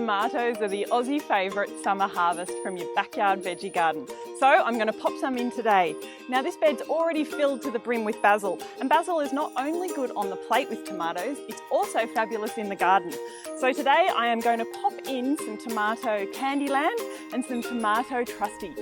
Tomatoes are the Aussie favourite summer harvest from your backyard veggie garden. So I'm going to pop some in today. Now this bed's already filled to the brim with basil, and basil is not only good on the plate with tomatoes, it's also fabulous in the garden. So today I am going to pop in some tomato Candyland and some tomato Trusty.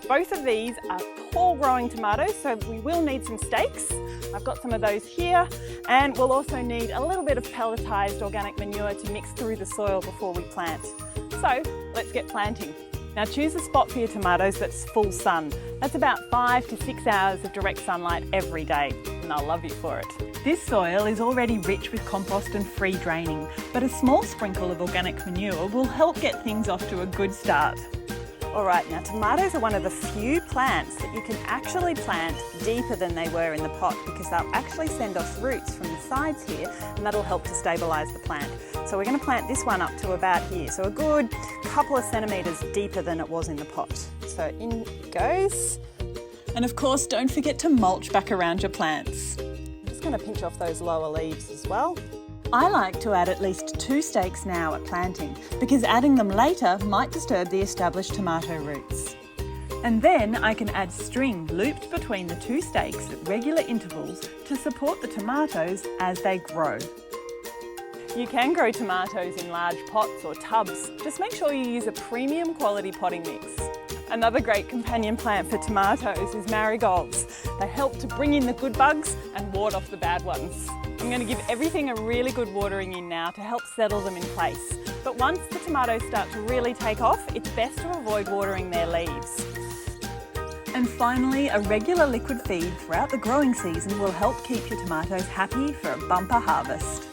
Both of these are tall growing tomatoes, so we will need some stakes. I've got some of those here, and we'll also need a little bit of pelletised organic manure to mix through the soil before we plant. So let's get planting. Now choose a spot for your tomatoes that's full sun. That's about 5 to 6 hours of direct sunlight every day, and I'll love you for it. This soil is already rich with compost and free draining, but a small sprinkle of organic manure will help get things off to a good start. Alright, now tomatoes are one of the few plants that you can actually plant deeper than they were in the pot, because they'll actually send off roots from the sides here, and that'll help to stabilise the plant. So we're going to plant this one up to about here, so a good couple of centimetres deeper than it was in the pot. So in it goes. And of course, don't forget to mulch back around your plants. I'm just going to pinch off those lower leaves as well. I like to add at least 2 stakes now at planting, because adding them later might disturb the established tomato roots. And then I can add string looped between the 2 stakes at regular intervals to support the tomatoes as they grow. You can grow tomatoes in large pots or tubs. Just make sure you use a premium quality potting mix. Another great companion plant for tomatoes is marigolds. They help to bring in the good bugs and ward off the bad ones. I'm going to give everything a really good watering in now to help settle them in place. But once the tomatoes start to really take off, it's best to avoid watering their leaves. And finally, a regular liquid feed throughout the growing season will help keep your tomatoes happy for a bumper harvest.